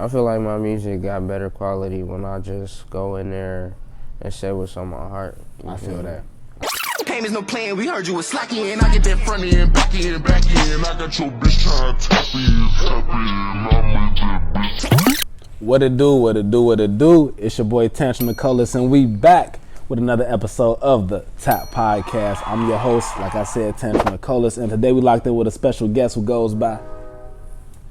I feel like my music got better quality when I just go in there and say what's on my heart. I feel that. Game is no playing, we heard you was slacky and I get that front end, back end, back end. I got your bitch trying to tap in. What it do, what it do, what it do? It's your boy Tantrum McCullers, and we back with another episode of the Tap Podcast. I'm your host, like I said, Tantrum McCullers, and today we locked in with a special guest who goes by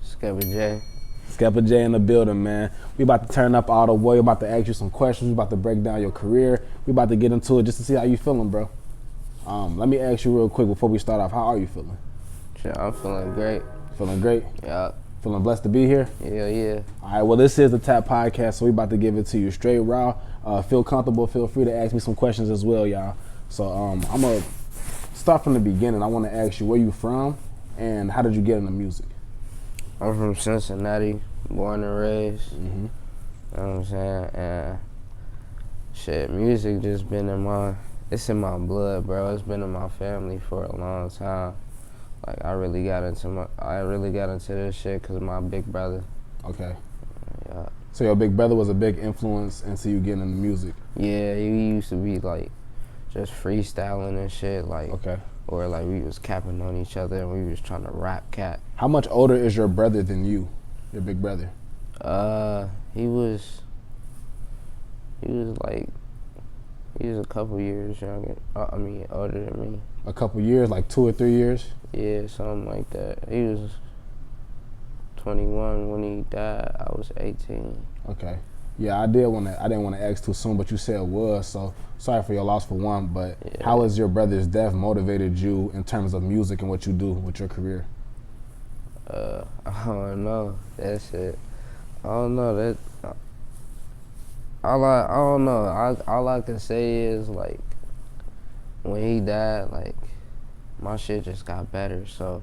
SKEPPA J. SKEPPA J in the building, man. We about to turn up all the way. We about to ask you some questions. We about to break down your career. We about to get into it just to see how you feeling, bro. Let me ask you real quick before we start off. How are you feeling? Shit, I'm feeling great. Feeling great? Yeah. Feeling blessed to be here? Yeah. All right, well, this is the Tap Podcast, so we about to give it to you straight raw. Feel comfortable. Feel free to ask me some questions as well, y'all. So I'm going to start from the beginning. I want to ask you where you from and how did you get into music? I'm from Cincinnati, born and raised. Mm-hmm. You know what I'm saying? And shit, music just been it's in my blood, bro. It's been in my family for a long time. Like I really got into this shit because of my big brother. Okay. Yeah. So your big brother was a big influence into you getting into music? Yeah, he used to be like just freestyling and shit, like. Okay. Or like we was capping on each other and we was trying to rap cat. How much older is your brother than you, your big brother? He was a couple years younger. Older than me. A couple years, like 2 or 3 years? Yeah, something like that. He was 21 when he died. I was 18. Okay. Yeah, I didn't want to ask too soon, but you said it was, so sorry for your loss for one, but yeah. How has your brother's death motivated you in terms of music and what you do with your career? I don't know. That shit. I don't know. That I don't know. All I can say is like when he died, like my shit just got better. So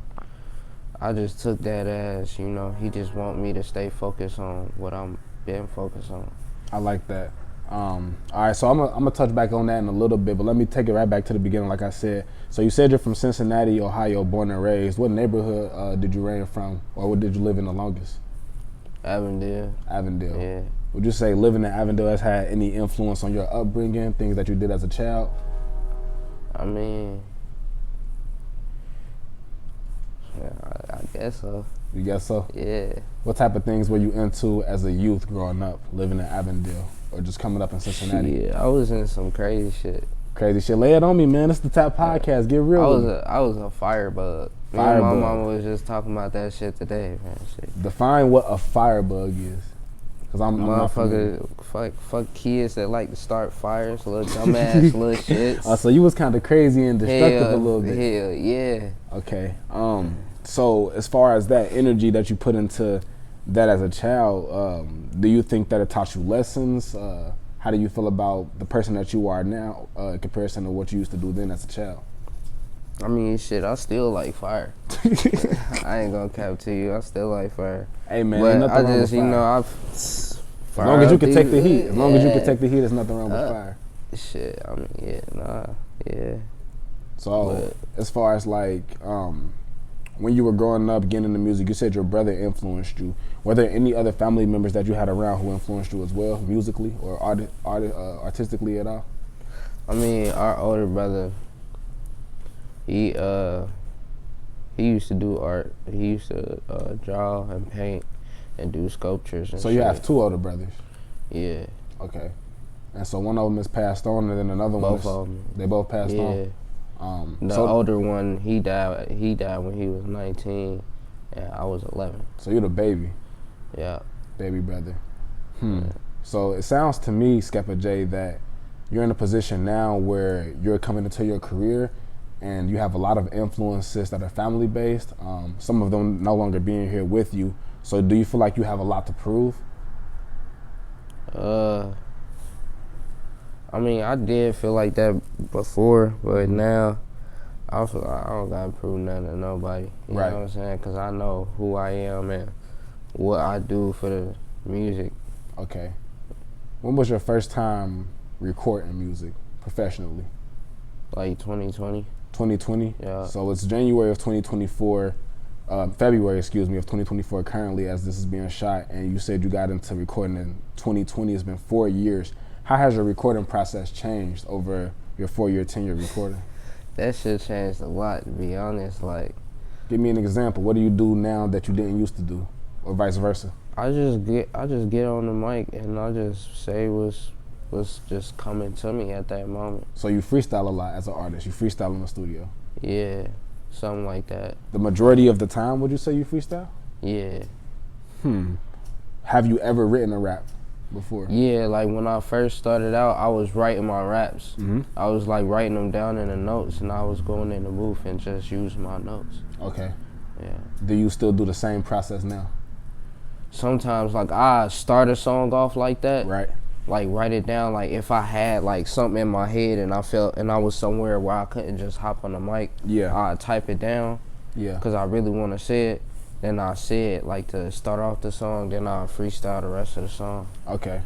I just took that as, you know, he just want me to stay focused on what I'm been focused on. I like that. All right, so I'm gonna touch back on that in a little bit, but let me take it right back to the beginning, like I said. So you said you're from Cincinnati, Ohio, born and raised. What neighborhood did you range from, or what did you live in the longest? Avondale. Avondale. Yeah. Would you say living in Avondale has had any influence on your upbringing, things that you did as a child? I mean, yeah, I guess so. You guess so? Yeah. What type of things were you into as a youth growing up, living in Avondale, or just coming up in Cincinnati? Yeah, I was in some crazy shit. Crazy shit. Lay it on me, man. It's the Tap Podcast. Get real. I was a firebug. Me and my mama was just talking about that shit today, man. Shit. Define what a firebug is. Cause I'm motherfucker, fuck kids that like to start fires, little dumbass little shits. So you was kind of crazy and destructive a little bit. Hell yeah. Okay. So as far as that energy that you put into that as a child, do you think that it taught you lessons? How do you feel about the person that you are now in comparison to what you used to do then as a child? I mean, shit, I still like fire. I ain't gonna cap to you. I still like fire. Hey, man, but ain't nothing wrong with fire. You know, as long as you can take the heat. As long as you can take the heat, there's nothing wrong with fire. Shit, I mean, yeah. So, as far as like, when you were growing up, getting into music, you said your brother influenced you. Were there any other family members that you had around who influenced you as well, musically or artistically at all? I mean, our older brother, he used to do art. He used to draw and paint and do sculptures and So you have two older brothers? Yeah. Okay. And so one of them is passed on, and then another one both of them. They both passed on? The older one, he died when he was 19, and I was 11. So you're the baby? Yeah. Baby brother. Yeah. So it sounds to me, SKEPPA J, that you're in a position now where you're coming into your career and you have a lot of influences that are family-based, some of them no longer being here with you. So do you feel like you have a lot to prove? I mean, I did feel like that before, but now I feel like I don't gotta prove nothing to nobody. You know what I'm saying? Because I know who I am and what I do for the music. Okay. When was your first time recording music professionally? Like 2020. 2020? Yeah. So it's January of 2024. February, excuse me, of 2024 currently as this is being shot, and you said you got into recording in 2020. It's been 4 years. How has your recording process changed over your 4-year tenure recording? That shit changed a lot, to be honest. Like, give me an example. What do you do now that you didn't used to do, or vice versa? I just get on the mic and I just say what's just coming to me at that moment. So you freestyle a lot as an artist. You freestyle in the studio. Yeah, something like that. The majority of the time, would you say you freestyle? Yeah. Have you ever written a rap before? Yeah, like when I first started out, I was writing my raps. I was like writing them down in the notes, and I was going in the booth and just using my notes. Okay. Yeah. Do you still do the same process now? Sometimes, like, I start a song off like that. Right. Like, write it down. Like, if I had like something in my head and I was somewhere where I couldn't just hop on the mic, I'd type it down. Yeah. Because I really want to say it. Then I say it like to start off the song. Then I'll freestyle the rest of the song. Okay.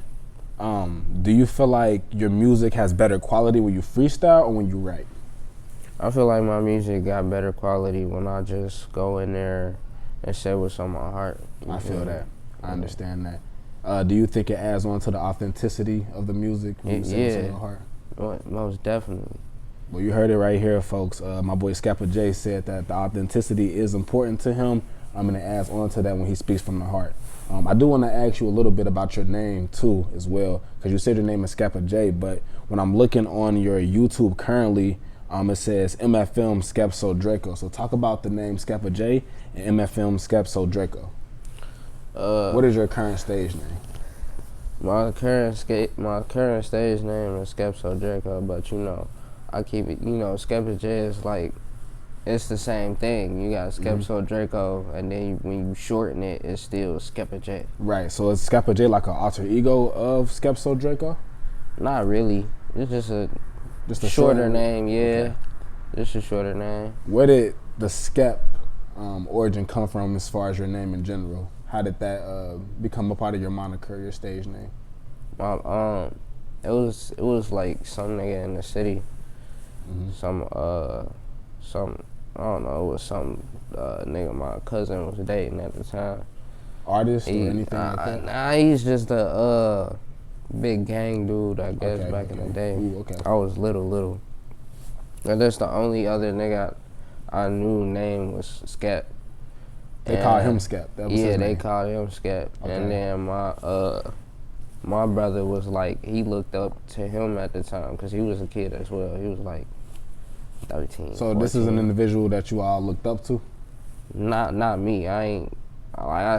Do you feel like your music has better quality when you freestyle or when you write? I feel like my music got better quality when I just go in there and say what's on my heart. I feel that. I understand that. Do you think it adds on to the authenticity of the music when you say what's on your heart? Most definitely. Well, you heard it right here, folks. My boy SKEPPA J said that the authenticity is important to him. And it adds on to that when he speaks from the heart. I do want to ask you a little bit about your name too, as well, because you said your name is SKEPPA J, but when I'm looking on your YouTube currently, it says MFM Skepso Draco. So talk about the name SKEPPA J and MFM Skepso Draco. What is your current stage name? My current stage name is Skepso Draco, but you know, I keep it. You know, SKEPPA J is like, it's the same thing. You got Skepso Draco, and then when you shorten it, it's still SKEPPA J. Right. So is SKEPPA J like an alter ego of Skepso Draco? Not really. It's just a shorter name. Yeah. Okay. Just a shorter name. Where did the Skep origin come from as far as your name in general? How did that become a part of your moniker, your stage name? It was like some nigga in the city. Some I don't know, it was some nigga my cousin was dating at the time. Artist or anything like that? Nah, he's just a big gang dude, I guess, back in the day. Ooh, okay. I was little. And that's the only other nigga I knew name was Skep. They called him Skep. That was his name. They called him Skep. Okay. And then my brother was like, he looked up to him at the time because he was a kid as well. He was like 13. So 14. This is an individual that you all looked up to? Not me. I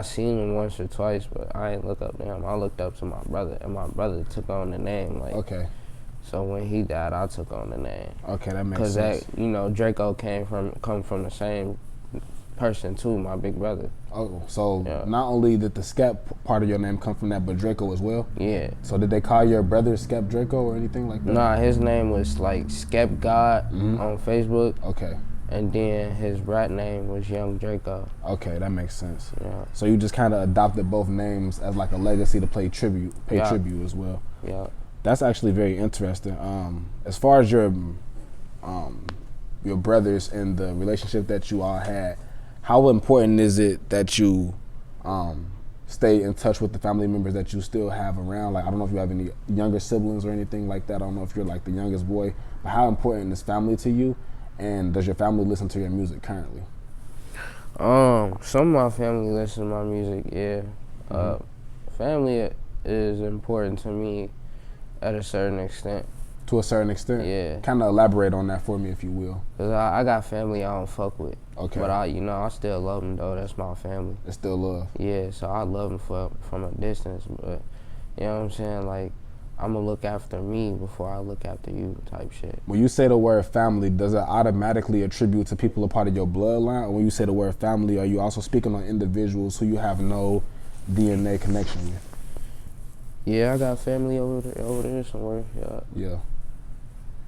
seen him once or twice, but I ain't look up to him. I looked up to my brother, and my brother took on the name. Like, okay. So when he died, I took on the name. Okay, that makes sense. Because that, you know, Draco come from the same person too, my big brother. Oh, so not only did the Skep part of your name come from that, but Draco as well? Yeah. So did they call your brother Skep Draco or anything like that? Nah, his name was like Skep God on Facebook. Okay. And then his rap name was Young Draco. Okay, that makes sense. Yeah. So you just kind of adopted both names as like a legacy to pay tribute as well. Yeah. That's actually very interesting. As far as your brothers and the relationship that you all had, how important is it that you stay in touch with the family members that you still have around? Like, I don't know if you have any younger siblings or anything like that. I don't know if you're like the youngest boy, but how important is family to you? And does your family listen to your music currently? Some of my family listen to my music, yeah. Family is important to me at a certain extent. To a certain extent? Yeah. Kind of elaborate on that for me, if you will. Cause I got family I don't fuck with. Okay. But I still love them though. That's my family. It's still love. Yeah, so I love them from a distance, but you know what I'm saying? Like, I'm gonna look after me before I look after you type shit. When you say the word family, does it automatically attribute to people a part of your bloodline? Or when you say the word family, are you also speaking on individuals who you have no DNA connection with? Yeah, I got family over there somewhere. Yeah.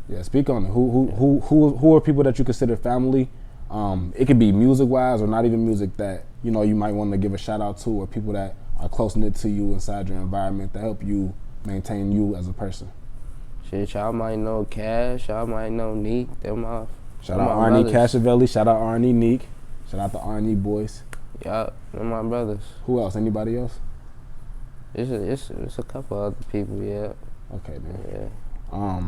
Yeah. Speak on it. Who are people that you consider family? It could be music wise or not even music that you might want to give a shout out to, or people that are close knit to you inside your environment that help you maintain you as a person. Shit, y'all might know Cash, y'all might know Neek. They're my shout out Arnie Cashavelli, shout out Arnie Neek. Shout out to R&E boys. Yup, they're my brothers. Who else? Anybody else? It's a couple other people, yeah. Okay, man. Yeah.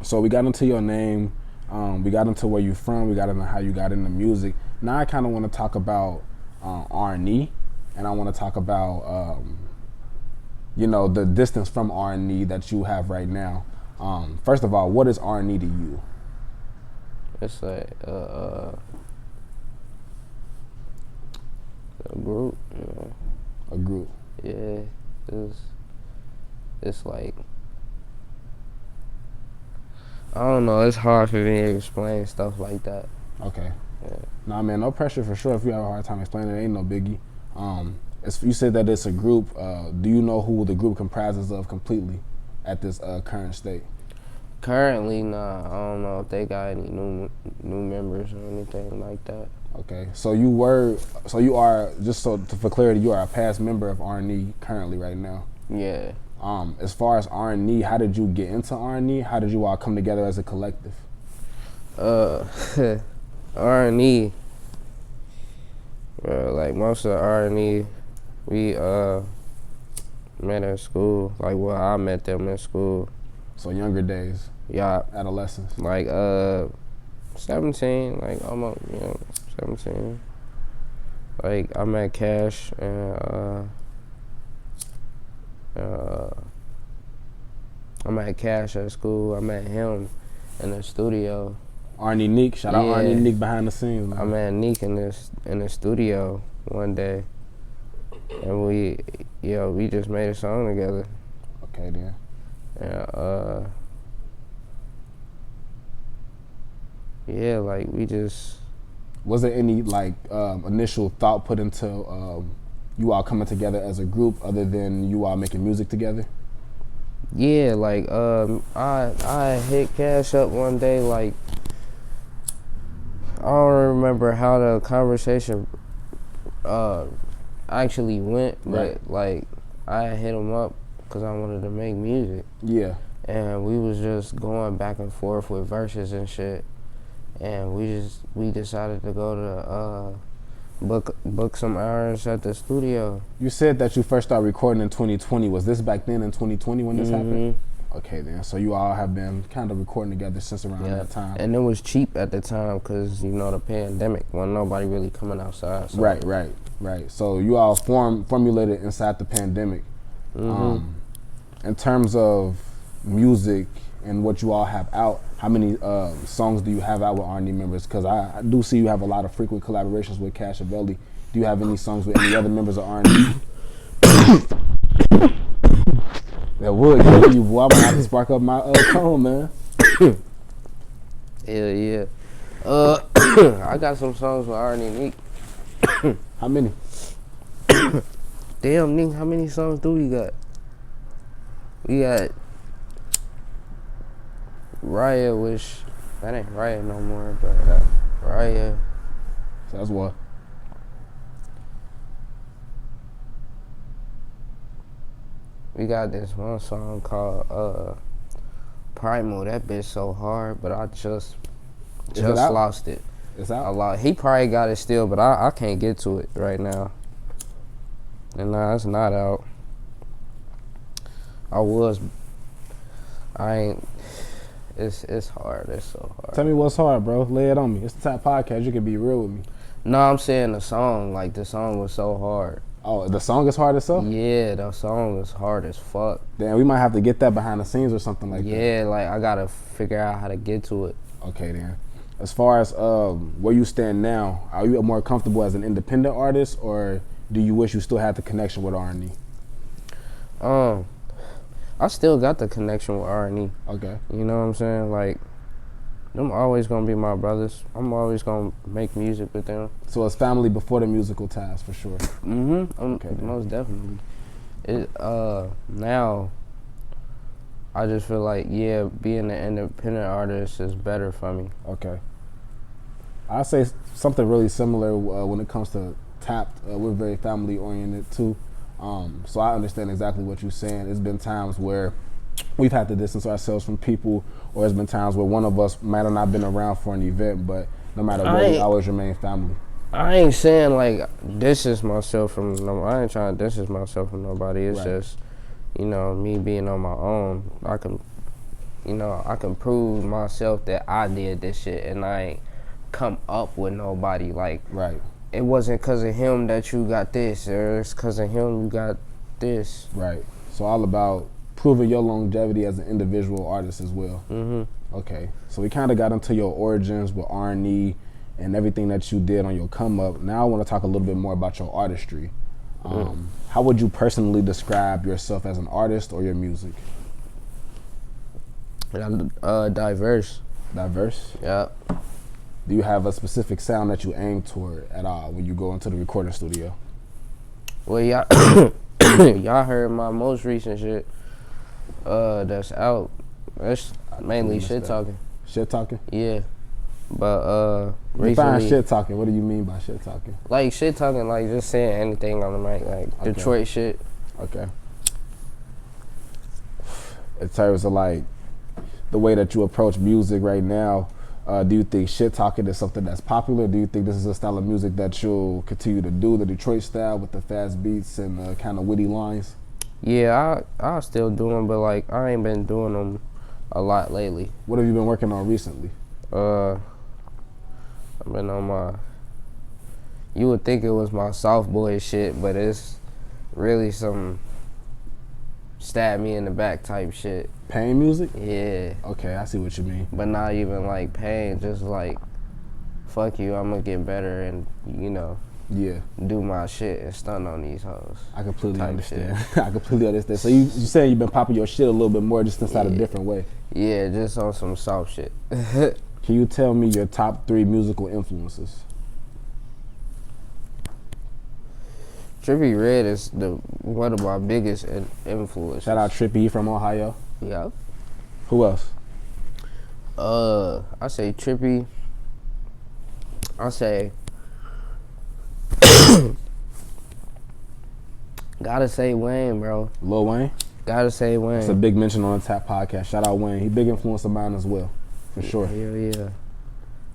So we got into your name. We got into where you're from. We got into how you got into music. Now I kind of want to talk about R&E, and I want to talk about you know, the distance from R&E that you have right now. First of all, what is R&E to you? It's like a group, you know. A group. Yeah, it's like, I don't know, it's hard for me to explain stuff like that. Okay. Yeah. Nah, man, no pressure for sure. If you have a hard time explaining it, ain't no biggie. You said that it's a group. Do you know who the group comprises of completely at this current state? Currently, nah, I don't know if they got any new members or anything like that. Okay, so you are, just for clarity, you are a past member of R&E currently right now. Yeah. As far as R&E, how did you get into R&E? How did you all come together as a collective? R&E, like most of the R&E, we met at school. Like, well, I met them in school. So younger days. Yeah. Adolescence. Like 17, like almost, 17. Like I met Cash and I met Cash at school. I met him in the studio. Arnie Neek, shout out Arnie Neek behind the scenes, man. I met Neek in the studio one day, and we just made a song together. Okay, then. And like we just. Was there any like initial thought put into you all coming together as a group, other than you all making music together? Yeah, like I hit Cash up one day. Like I don't remember how the conversation actually went, but like I hit him up because I wanted to make music. Yeah. And we was just going back and forth with verses and shit. And we decided to go to book some hours at the studio. You said that you first started recording in 2020. Was this back then in 2020 when this happened? Okay, then. So you all have been kind of recording together since around that time. And it was cheap at the time because, the pandemic, when nobody really coming outside. So. Right. So you all formulated inside the pandemic. In terms of music and what you all have out, how many songs do you have out with R&E members? Because I do see you have a lot of frequent collaborations with Cash and Belly. Do you have any songs with any other members of R&E? That would kill you, boy. I'm gonna have to spark up my tone, man. Yeah. I got some songs with R&E Neek. How many? Damn, Neek, how many songs do we got? We got Raya, which that ain't Raya no more, but Raya. So that's what. We got this one song called Primal. That bitch so hard, but I just lost it. It's out? A lot. He probably got it still, but I can't get to it right now. And nah, it's not out. It's hard. It's so hard. Tell me what's hard, bro. Lay it on me. It's the type of podcast you can be real with me. No, I'm saying the song. Like, the song was so hard. Oh, the song is hard itself? Yeah, the song is hard as fuck. Damn, we might have to get that behind the scenes or something like that. Yeah, like, I gotta figure out how to get to it. Okay, then. As far as where you stand now, are you more comfortable as an independent artist, or do you wish you still had the connection with R&E? I still got the connection with R&E. Okay. You know what I'm saying? Like, them always gonna be my brothers. I'm always gonna make music with them. So it's family before the musical ties, for sure. Okay, most definitely. Now, I just feel like, being an independent artist is better for me. Okay. I say something really similar when it comes to Tapped. We're very family oriented too. So I understand exactly what you're saying. There's been times where we've had to distance ourselves from people, or there's been times where one of us might have not been around for an event, but no matter what, we always remain family. I ain't saying like distance myself from no. I ain't trying to distance myself from nobody. It's just, you know, me being on my own. I can, you know, I can prove myself that I did this shit and I ain't come up with nobody. Like, it wasn't because of him that you got this, or it's because of him you got this. Right. So all about proving your longevity as an individual artist as well. Okay. So we kind of got into your origins with R&E and everything that you did on your come up. Now I want to talk a little bit more about your artistry. How would you personally describe yourself as an artist or your music? Diverse. Diverse? Yeah. Do you have a specific sound that you aim toward at all when you go into the recording studio? Well, y'all y'all heard my most recent shit that's out. That's mainly shit talking. Shit talking? Yeah. But recently, define shit talking. What do you mean by shit talking? Like shit talking, like just saying anything on the mic, like Detroit shit. Okay. In terms of like the way that you approach music right now, do you think shit talking is something that's popular? Do you think this is a style of music that you'll continue to do, the Detroit style with the fast beats and the kind of witty lines? Yeah, I still do them, but like I ain't been doing them a lot lately. What have you been working on recently? I've been on my, you would think it was my soft boy shit, but it's really some stab me in the back type shit. Pain music? Yeah. Okay, I see what you mean. But not even like pain, just like, fuck you, I'm gonna get better and, you know, do my shit and stun on these hoes. I completely understand. I completely understand. So you saying you've been popping your shit a little bit more, just inside a different way? Yeah, just on some soft shit. Can you tell me your top 3 musical influences? Trippie Redd is one of my biggest influences. Shout out Trippie, he from Ohio. Yeah. Who else? I say Trippie. I say gotta say Wayne, bro. Lil Wayne? Gotta say Wayne. It's a big mention on the Tap podcast. Shout out Wayne. He big influence of mine as well, for sure. Hell yeah.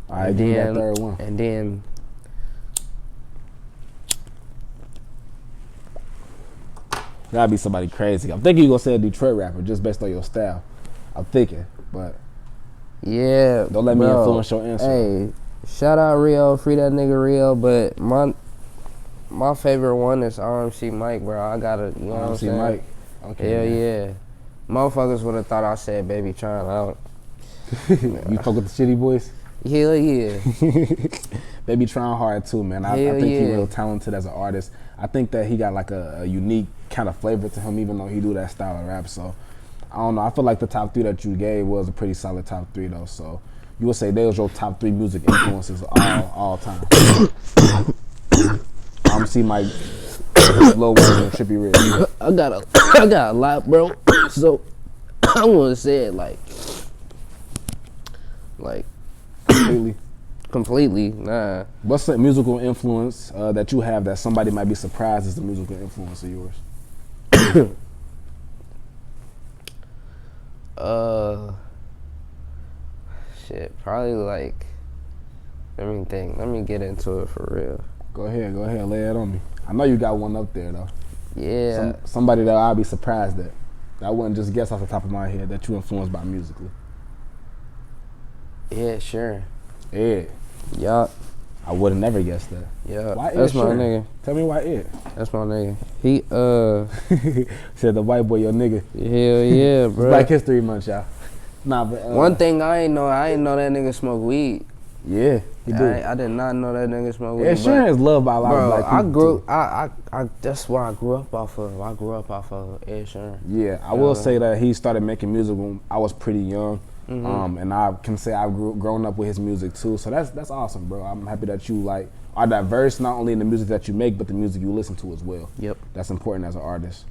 All right, give me that third one. And then gotta be somebody crazy. I'm thinking you're gonna say a Detroit rapper just based on your style. I'm thinking, but yeah. Don't let me influence your answer. Hey, shout out Rio, free that nigga Rio, but my favorite one is RMC Mike, bro. I gotta, you know what I'm saying? RMC Mike. Okay. Hell yeah. Motherfuckers would have thought I said Baby Trying Out. You fuck with the Shitty Boys? Hell yeah. Baby trying hard too, man. I think he's real talented as an artist. I think that he got like a unique kind of flavor to him, even though he do that style of rap. So I don't know. I feel like the top 3 that you gave was a pretty solid top 3 though. So you would say they was your top 3 music influences all time. RMC Mike, Lil Wayne, and Trippie Redd. I got a lot, bro. So I want to say it like completely. Nah. What's the musical influence that you have that somebody might be surprised is the musical influence of yours? Shit, probably like, let me think. Let me get into it for real. Go ahead, lay it on me. I know you got one up there though. Yeah. Somebody that I'll be surprised at. I wouldn't just guess off the top of my head that you influenced by musically. Yeah, sure. Ed. Yup. I would have never guessed that. Yeah. Why That's Ed my Sheeran? nigga. Tell me why Ed. That's my nigga. He said the white boy your nigga. Hell yeah, bro. Black History Month, y'all. Nah, but one thing I ain't know that nigga smoke weed. Yeah, he do. I did not know that nigga smoke weed. Ed Sheeran is loved by a lot of black people. That's where I grew up off of. I grew up off of Ed Sheeran. Yeah, I will say that he started making music when I was pretty young. And I can say I've grown up with his music too. So that's awesome, bro. I'm happy that you like are diverse, not only in the music that you make, but the music you listen to as well. Yep. That's important as an artist.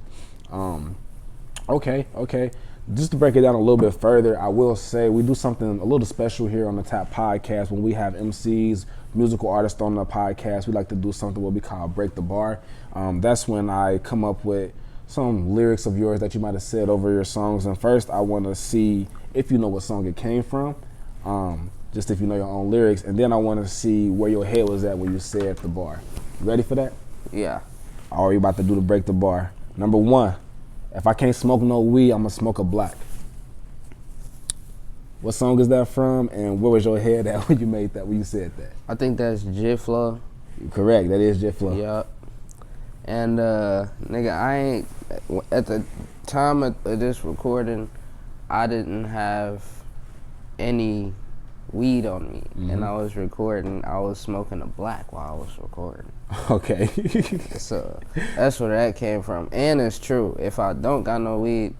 Okay. Just to break it down a little bit further, I will say we do something a little special here on the Tap Podcast. When we have MCs, musical artists on the podcast, we like to do something what we call Break the Bar. That's when I come up with some lyrics of yours that you might have said over your songs. And first, I want to see if you know what song it came from. just if you know your own lyrics. And then I want to see where your head was at when you said the bar. You ready for that? Yeah. All right, we about to do the break the bar. Number 1, if I can't smoke no weed, I'm gonna smoke a black. What song is that from, and where was your head at when you made that, when you said that? I think that's J-Flow. Correct, that is J-Flow. Yup. And nigga, I ain't, at the time of this recording, I didn't have any weed on me. And I was recording, I was smoking a black while I was recording. Okay. So that's where that came from. And it's true, if I don't got no weed,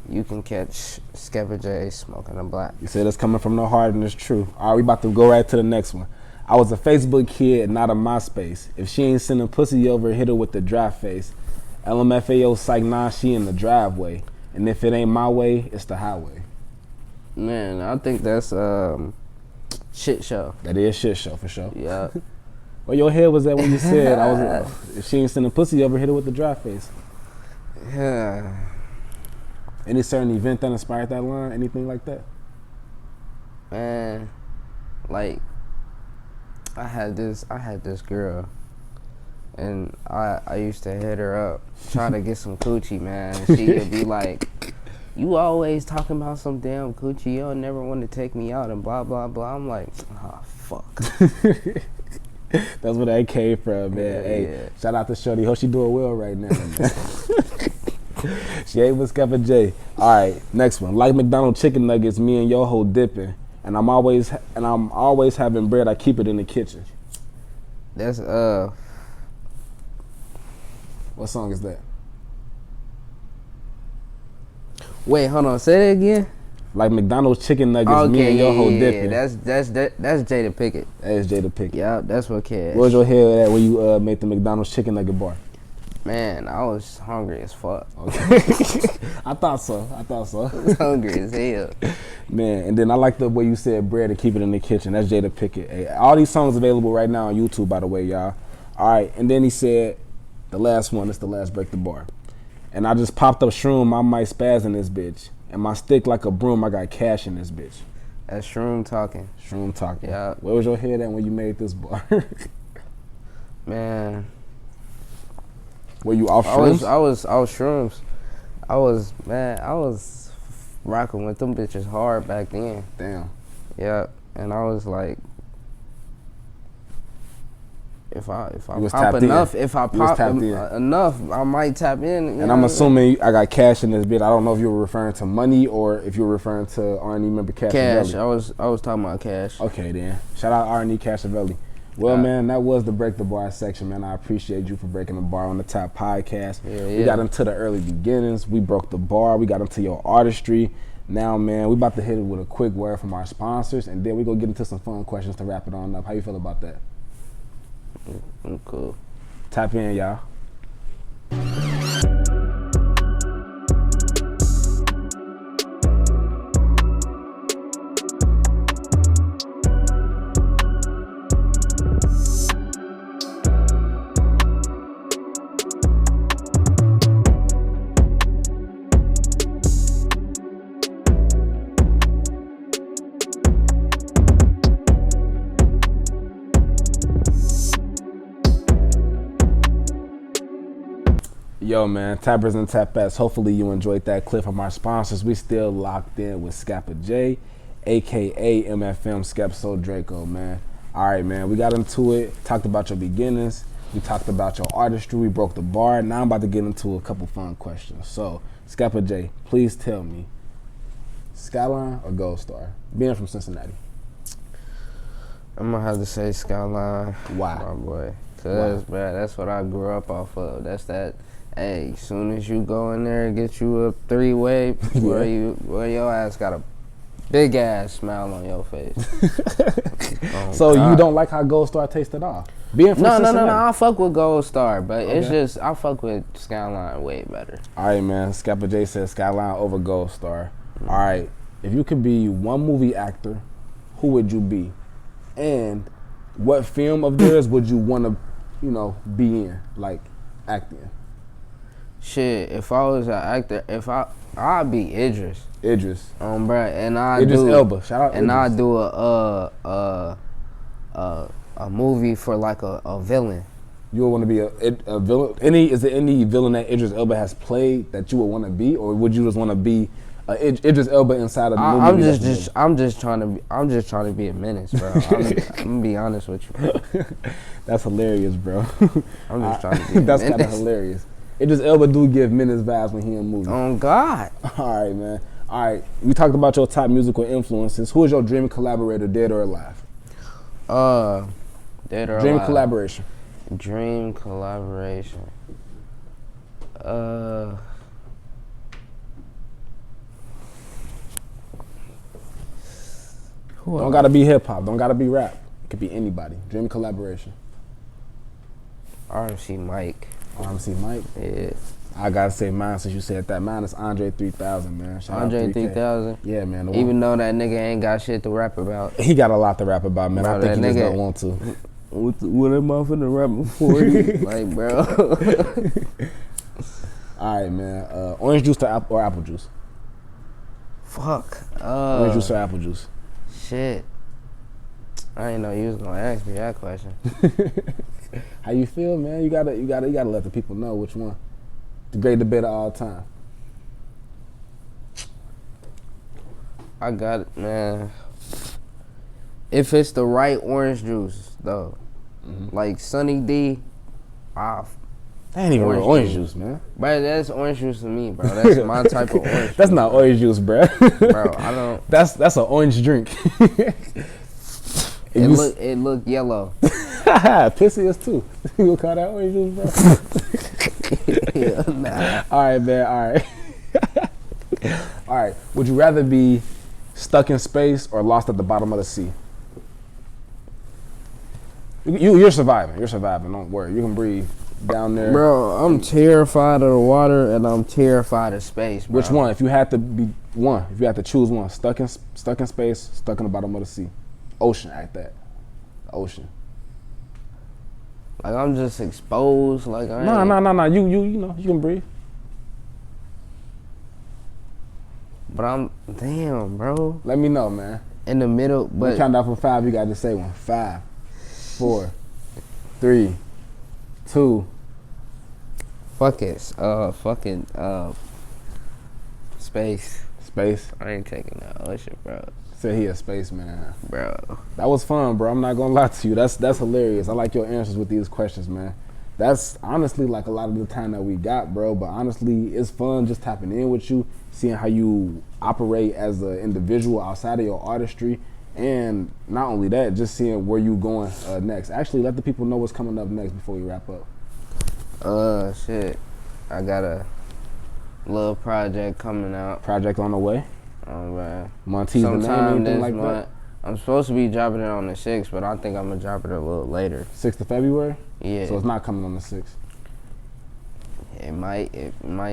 you can catch SKEPPA J smoking a black. You said it's coming from the heart, and it's true. All right, we about to go right to the next one. I was a Facebook kid, not a MySpace. If she ain't sending pussy over, hit her with the dry face. LMFAO psych, nah, she in the driveway. And if it ain't my way, it's the highway. Man, I think that's shit show. That is shit show for sure. Yeah. Where your head was at when you said if she ain't sending pussy over, hit her with the dry face? Yeah. Any certain event that inspired that line? Anything like that? Man, like I had this girl, and I used to hit her up, try to get some coochie, man. She would be like, "You always talking about some damn coochie. You'll never want to take me out," and blah blah blah. I'm like, oh fuck. That's where that came from, man. Yeah, Hey, yeah. Shout out to Shorty. Hope she doing well right now, man. She ain't with SKEPPA J. All right, next one. Like McDonald's chicken nuggets, me and yo ho dipping, and I'm always having bread. I keep it in the kitchen. That's What song is that? Wait, hold on. Say that again. Like McDonald's chicken nuggets, me and yo ho dipping. That's Jada Pinkett. That is Jada Pinkett. Yeah, that's what cares. Where's your head at when you made the McDonald's chicken nugget bar? Man, I was hungry as fuck. Okay. I thought so. I was hungry as hell. Man, and then I like the way you said bread and keep it in the kitchen. That's Jada Pinkett. Hey, all these songs available right now on YouTube, by the way, y'all. All right, and then he said, the last one, it's the last break the bar. And I just popped up shroom, I might spaz in this bitch. And my stick like a broom, I got cash in this bitch. That's Shroom talking. Shroom talking. Yeah. Where was your head at when you made this bar? Man. Were you off shrooms? I was shrooms. I was rocking with them bitches hard back then. Damn. Yeah, and I was like, if I pop enough, I might tap in. And I'm assuming I got cash in this bit. I don't know if you were referring to money or if you were referring to R&E member Cash. Cash. I was talking about cash. Okay then. Shout out R&E Cashavelli. Well, man, that was the Break the Bar section, man. I appreciate you for breaking the bar on the Top Podcast. Yeah. We got into the early beginnings. We broke the bar. We got into your artistry. Now, man, we about to hit it with a quick word from our sponsors, and then we gonna get into some fun questions to wrap it on up. How you feel about that? I'm cool. Tap in, y'all. Yo, man, tappers and tapettes, hopefully you enjoyed that clip from our sponsors. We still locked in with SKEPPA J, a.k.a. MFM Skepso Draco, man. All right, man, we got into it, talked about your beginnings, we talked about your artistry, we broke the bar. Now I'm about to get into a couple fun questions. So, SKEPPA J, please tell me, Skyline or GoldStar? Being from Cincinnati. I'm gonna have to say Skyline. Why? My boy. Cause, man, that's what I grew up off of. That's that. Hey, soon as you go in there and get you a three-way, where your ass got a big ass smile on your face. So God. You don't like how GoldStar tasted off? Being from Cincinnati. No. I fuck with GoldStar, but it's just I fuck with Skyline way better. All right, man. SKEPPA J says Skyline over GoldStar. All right, if you could be one movie actor, who would you be? And what film of theirs would you want to, be in, like, act in? Shit, if I was an actor, I'd be Idris. Idris. Bruh, and I Idris do Elba. Shout out and Idris. I do a movie for like a villain. You would want to be a villain? Is there any villain that Idris Elba has played that you would want to be, or would you just want to be Idris Elba inside of the movie? I'm just trying to be a menace, bro. I'm gonna be honest with you. That's hilarious, bro. I'm just trying to be a That's menace. kind of hilarious. Idris Elba do give menace vibes when he in movies. Oh God. All right, man. All right, we talked about your top musical influences. Who is your dream collaborator, dead or alive? Dead or Dream alive. collaboration. Dream collaboration. Don't gotta be hip hop. Don't gotta be rap. It could be anybody. Dream collaboration. RMC Mike. RMC Mike. Yeah. I gotta say mine since you said that. Mine is Andre 3000, man. Shout Andre out 3K. 3000. Yeah, man. Even though that nigga ain't got shit to rap about. He got a lot to rap about, man. Bro, I think he that just nigga- don't want to. What am I finna rap for you? Like, bro. All right, man. Orange juice or apple juice? Fuck. Orange juice or apple juice? Shit. I didn't know you was gonna ask me that question. How you feel, man? You gotta let the people know which one. The great debate of all time. I got it, man. If it's the right orange juice, though, like Sunny D, That ain't even real orange juice, man. Bro, that's orange juice to me, bro. That's my type of orange. That's not orange juice, bro. Bro, I don't. That's an orange drink. It look yellow. Pissy is too. You gonna call that orange juice, bro? Yeah, nah. All right, man. All right. All right. Would you rather be stuck in space or lost at the bottom of the sea? You're surviving. You're surviving. Don't worry. You can breathe down there. Bro, I'm terrified of the water and I'm terrified of space, bro. Which one? If you had to be one, if you had to choose one, stuck in space, stuck in the bottom of the sea, ocean at that, ocean. Like I'm just exposed. Like I No. ain't. You know you can breathe. But I'm damn, bro. Let me know, man. In the middle, We but count down from 5. You got to say one. 5, 4, 3, 2. Space. Space. I ain't taking that ocean, bro. Said he a spaceman. Bro. That was fun, bro. I'm not gonna lie to you. That's hilarious. I like your answers with these questions, man. That's honestly like a lot of the time that we got, bro. But honestly, it's fun just tapping in with you, seeing how you operate as an individual outside of your artistry, and not only that, just seeing where you going next. Actually, let the people know what's coming up next before we wrap up. Shit. I got a little project coming out. Project on the way. Man. Want to tease the name, Sometime anything this like month. that? I'm supposed to be dropping it on the 6th, but I think I'm gonna drop it a little later. 6th of February. Yeah. So it's not coming on the 6th. It might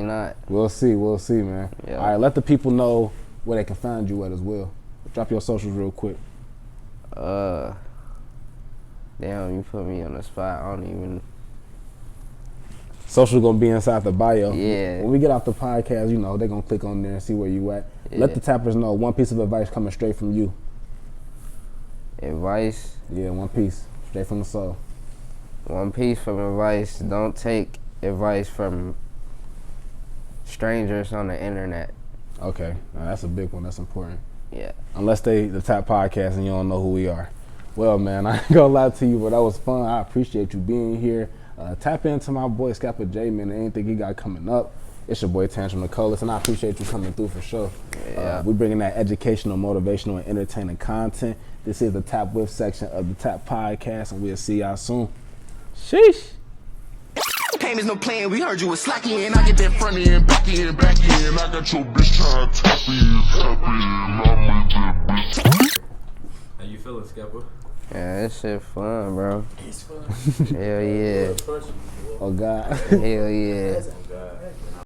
not. We'll see, man. Yeah. All right, let the people know where they can find you at as well. Drop your socials real quick. Damn, you put me on the spot. I don't even. Social gonna be inside the bio. Yeah. When we get off the podcast, you know, they're gonna click on there and see where you at. Yeah. Let the tappers know one piece of advice coming straight from you. Advice. Yeah, one piece. Straight from the soul. One piece from advice. Don't take advice from strangers on the internet. Okay. Now, that's a big one. That's important. Yeah. Unless they the Tap Podcast and you don't know who we are. Well, man, I ain't gonna lie to you, but that was fun. I appreciate you being here. Tap into my boy SKEPPA J, man, and anything he got coming up. It's your boy Tantrum the Coldest, and I appreciate you coming through for sure. Yeah. We're bringing that educational, motivational, and entertaining content. This is the Tap With section of the Tap Podcast, and we'll see y'all soon. Sheesh. Payments no playing, we heard you was slacking, and I get that front end, back end, back end. I got your bitch trying to tap in, I make that bitch. How you feeling, SKEPPA? Yeah, this shit fun, bro. It's fun. Hell yeah. Oh, God. Hell yeah.